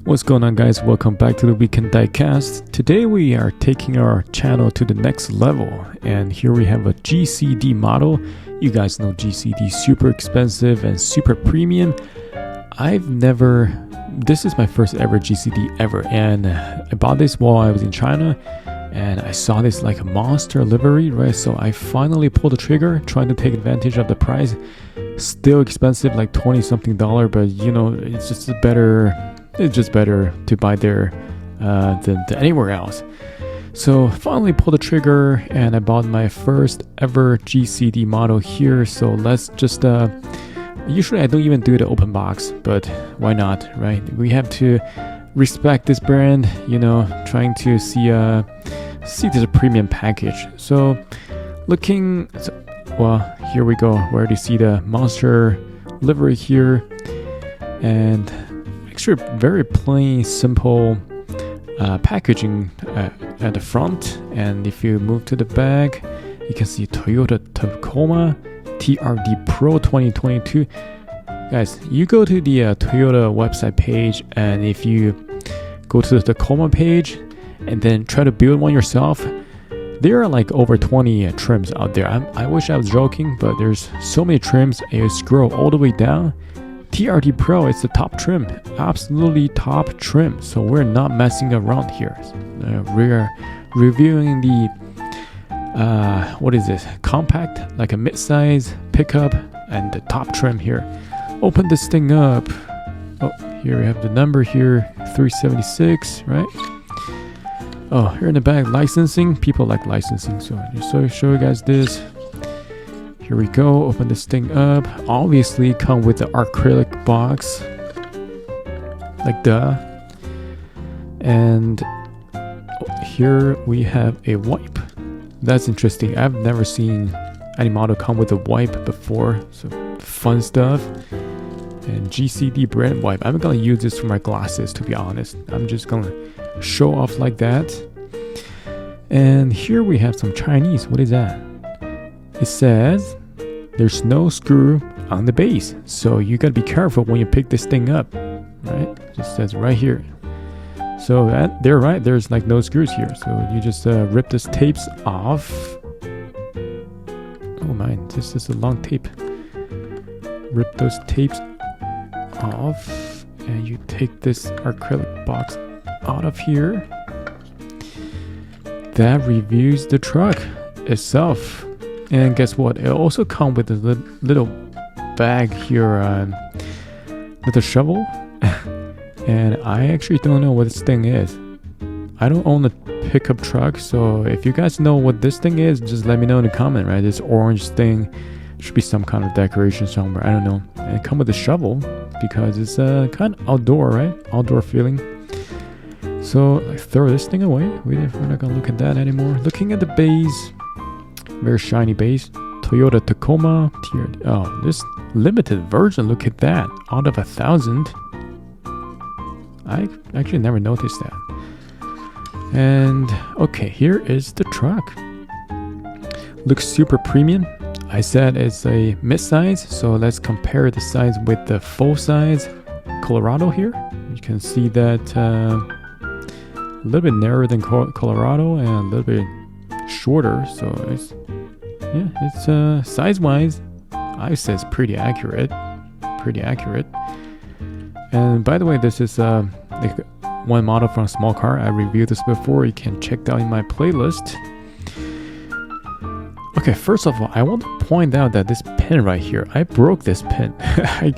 What's going on, guys? Welcome back to the Weekend Diecast. Today we are taking our channel to the next level, and here we have a GCD model. You guys know GCD, super expensive and super premium. This is my first ever GCD ever, and I bought this while I was in China, and I saw this like a monster livery, right? So I finally pulled the trigger, trying to take advantage of the price. Still expensive, like $20 something, but you know, it's just better to buy there than anywhere else. So finally pulled the trigger, and I bought my first ever GCD model here. So let's just usually I don't even do the open box, but why not, right? We have to respect this brand, you know, trying to see this premium package. So well, here we go. We already see the monster livery here, and actually very plain, simple packaging at the front. And if you move to the back, you can see Toyota Tacoma TRD Pro 2022. Guys, you go to the Toyota website page, and if you go to the Tacoma page and then try to build one yourself, there are like over 20 trims out there. I wish I was joking, but there's so many trims. You scroll all the way down. TRD Pro is the top trim, absolutely top trim. So we're not messing around here. We're reviewing the what is this? Compact, like a mid-size pickup, and the top trim here. Open this thing up. Oh, here we have the number here, 376, right? Oh, here in the back, licensing. People like licensing, so just show you guys this. Here we go. Open this thing up. Obviously, come with the acrylic box, like that. And here we have a wipe. That's interesting. I've never seen any model come with a wipe before. So fun stuff. And GCD brand wipe. I'm gonna use this for my glasses, to be honest. I'm just gonna show off like that. And here we have some Chinese. What is that? It says there's no screw on the base, so you gotta be careful when you pick this thing up, right? It just says right here. So they're right, there's like no screws here, so you just rip this tapes off. Oh my, this is a long tape. Rip those tapes off, and you take this acrylic box out of here. That reviews the truck itself. And guess what? It also comes with a little bag here, little shovel. And I actually don't know what this thing is. I don't own a pickup truck, so if you guys know what this thing is, just let me know in the comment, right? This orange thing should be some kind of decoration somewhere. I don't know. And it comes with a shovel because it's kind of outdoor, right? Outdoor feeling. So I throw this thing away. We're not gonna look at that anymore. Looking at the base, very shiny base. Toyota Tacoma TRD. Oh, this limited version. Look at that. Out of 1,000. I actually never noticed that. And okay, here is the truck. Looks super premium. I said it's a mid-size, so let's compare the size with the full-size Colorado here. You can see that a little bit narrower than Colorado and a little bit shorter. So it's size-wise, I say it's pretty accurate. And by the way, this is like one model from a small car. I reviewed this before. You can check that in my playlist. Okay, first of all, I want to point out that this pin right here, I broke this pin.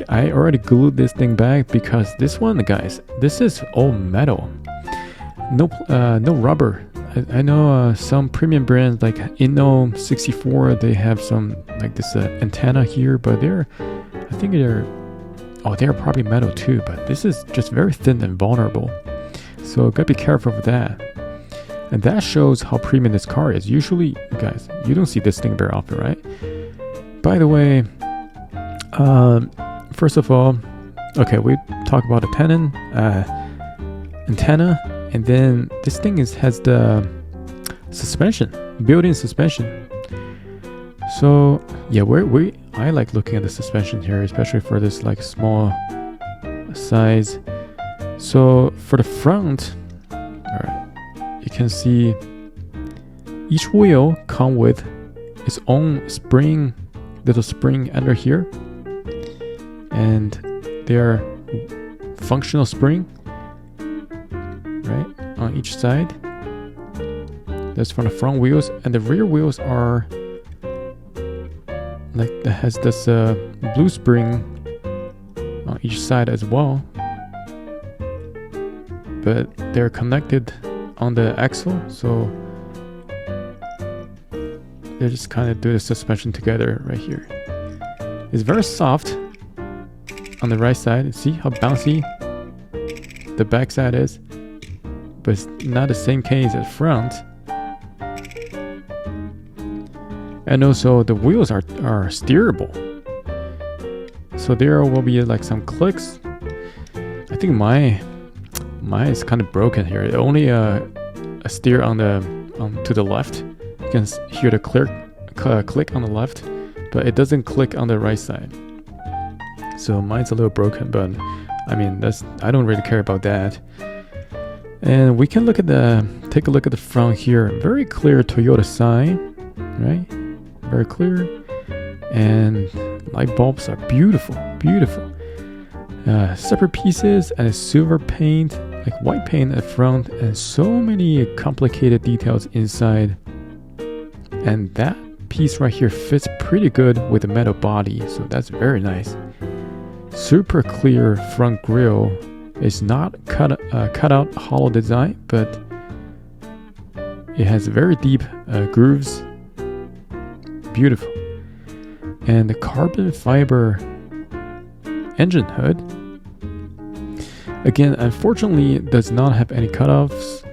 I already glued this thing back because this one, guys, this is all metal. No rubber. I know some premium brands like Inno 64, they have some like this antenna here, but they're probably metal too, but this is just very thin and vulnerable. So gotta be careful with that. And that shows how premium this car is. Usually, guys, you don't see this thing very often, right? By the way, first of all, okay, we talk about the antenna, and then this thing has the suspension, built-in suspension. So yeah, I like looking at the suspension here, especially for this like small size So for the front, alright, you can see each wheel come with its own spring, little spring under here, and they are functional spring, right, on each side. That's from the front wheels, and the rear wheels are like that has this blue spring on each side as well, but they're connected on the axle, so they just kind of do the suspension together right here. It's very soft on the right side. See how bouncy the back side is, but it's not the same case as front. And also the wheels are steerable, so there will be like some clicks. I think mine is kind of broken here. Only a steer on the to the left. You can hear the click on the left, but it doesn't click on the right side. So mine's a little broken, but I mean I don't really care about that. And we can take a look at the front here. Very clear Toyota sign, right? Very clear, and light bulbs are beautiful. Separate pieces and a silver paint, like white paint at the front, and so many complicated details inside. And that piece right here fits pretty good with the metal body, so that's very nice. Super clear front grille. It's not cut out hollow design, but it has very deep grooves. Beautiful. And the carbon fiber engine hood, again, unfortunately it does not have any cutoffs,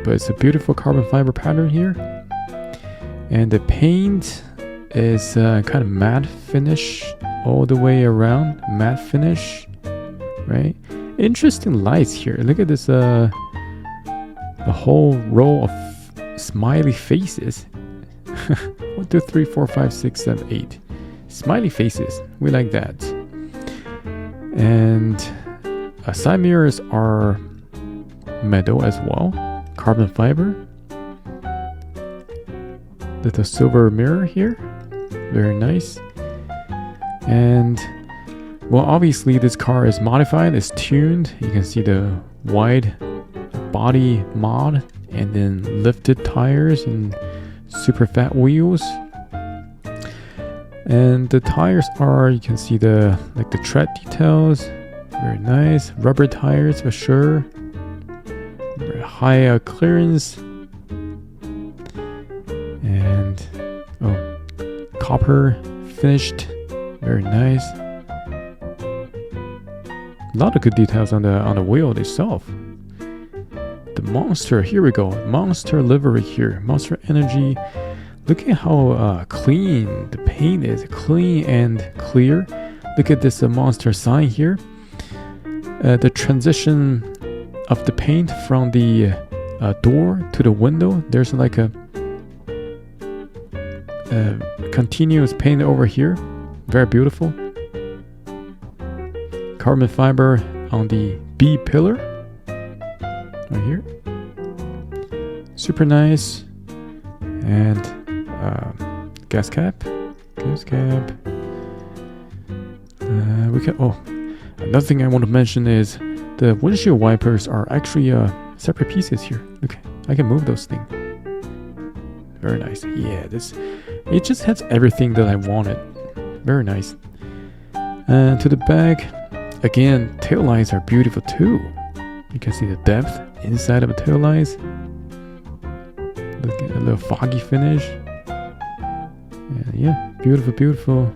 but it's a beautiful carbon fiber pattern here. And the paint is kind of matte finish all the way around, matte finish, right? Interesting lights here. Look at this the whole row of smiley faces. 1, 2, 3, 4, 5, 6, 7, 8 smiley faces. We like that. And side mirrors are metal as well, carbon fiber. Little silver mirror here, very nice. And well, obviously this car is modified, it's tuned. You can see the wide body mod, and then lifted tires and super fat wheels. And the tires are, you can see the tread details, very nice. Rubber tires for sure, very high clearance, and copper finished, very nice. A lot of good details on the wheel itself. The Monster, here we go. Monster livery here. Monster Energy. Look at how clean the paint is. Clean and clear. Look at this Monster sign here. The transition of the paint from the door to the window. There's like a continuous paint over here. Very beautiful. Carbon fiber on the B pillar. Right here. Super nice. And gas cap. We can. Another thing I want to mention is the windshield wipers are actually separate pieces here. Look, I can move those things. Very nice. Yeah, it just has everything that I wanted. Very nice. And to the back, again, tail lights are beautiful too. You can see the depth inside of the tail lights. Look at a little foggy finish. And yeah, beautiful.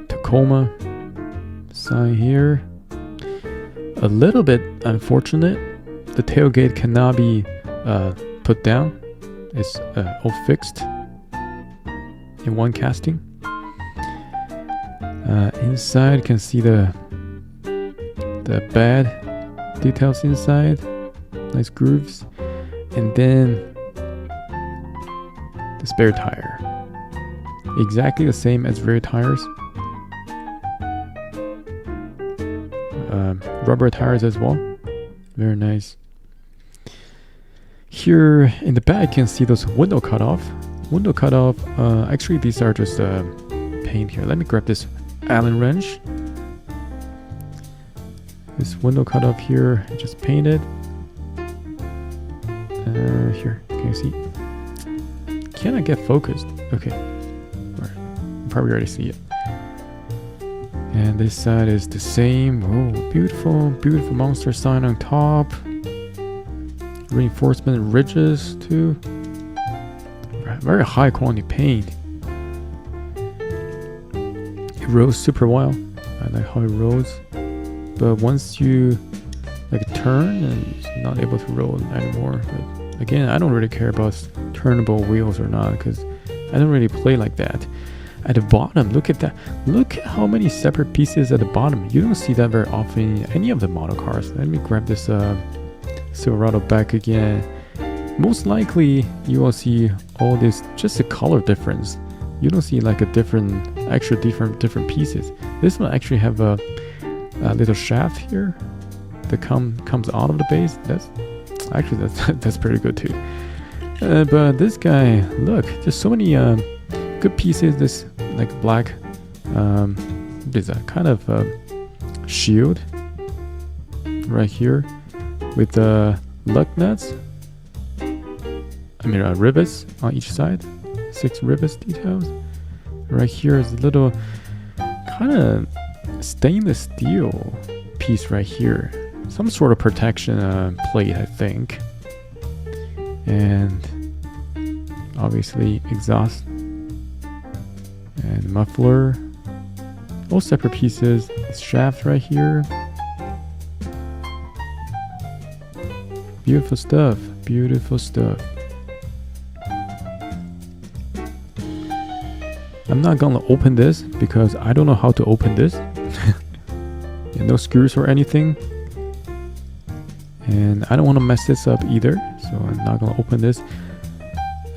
Tacoma sign here. A little bit unfortunate. The tailgate cannot be put down. It's all fixed in one casting. Inside, you can see the bed details inside. Nice grooves. And then the spare tire. Exactly the same as rear tires. rubber tires as well. Very nice. Here in the back, you can see those window cutoff. Actually, these are just paint here. Let me grab this Allen wrench. This window cutoff here, just painted. Here, can you see? Can I get focused? Okay, you probably already see it. And this side is the same. Oh, beautiful, beautiful monster sign on top. Reinforcement ridges too. Very high quality paint. It rolls super well. I like how it rolls. But once you like turn, and it's not able to roll anymore. But again, I don't really care about turnable wheels or not, because I don't really play like that. At the bottom, look at that. Look at how many separate pieces at the bottom. You don't see that very often in any of the model cars. Let me grab this Silverado back again. Most likely you will see all this, just a color difference. You don't see like a different pieces. This one actually have a little shaft here that comes out of the base. That's pretty good too. But this guy, look, just so many good pieces. This like black, there's a kind of shield right here with the lug nuts. Rivets on each side. 6 rivets details. Right here is a little kind of stainless steel piece right here. Some sort of protection plate, I think. And obviously exhaust and muffler. All separate pieces. This shaft right here. Beautiful stuff. Beautiful stuff. I'm not gonna open this because I don't know how to open this. Yeah, no screws or anything. And I don't want to mess this up either, so I'm not gonna open this.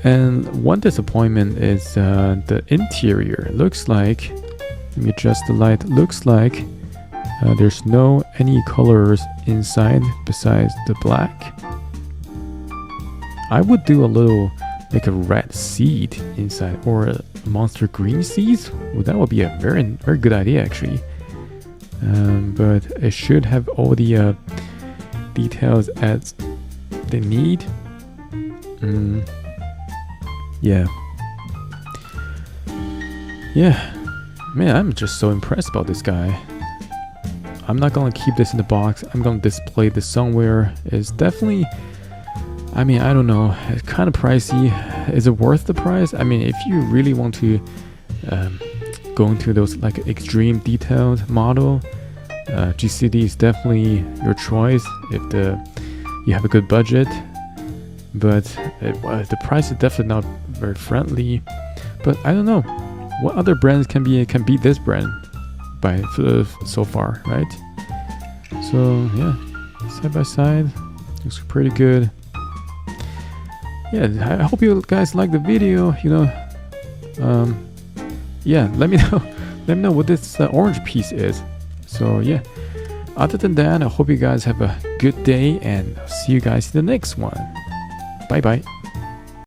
And one disappointment is the interior. Looks like, let me adjust the light. Looks like there's no any colors inside besides the black. I would do a little like a red seat inside, or a monster green seats. Well, that would be a very good idea actually. But it should have all the details as they need. Yeah, man, I'm just so impressed about this guy. I'm not gonna keep this in the box. I'm gonna display this somewhere. It's definitely, I don't know, it's kind of pricey. Is it worth the price? If you really want to go into those like extreme detailed model, GCD is definitely your choice if you have a good budget. But the price is definitely not very friendly. But I don't know what other brands can beat this brand so far, right? So yeah, side by side, looks pretty good. Yeah, I hope you guys like the video. Yeah, let me know what this orange piece is. So yeah, other than that, I hope you guys have a good day, and I'll see you guys in the next one. Bye bye.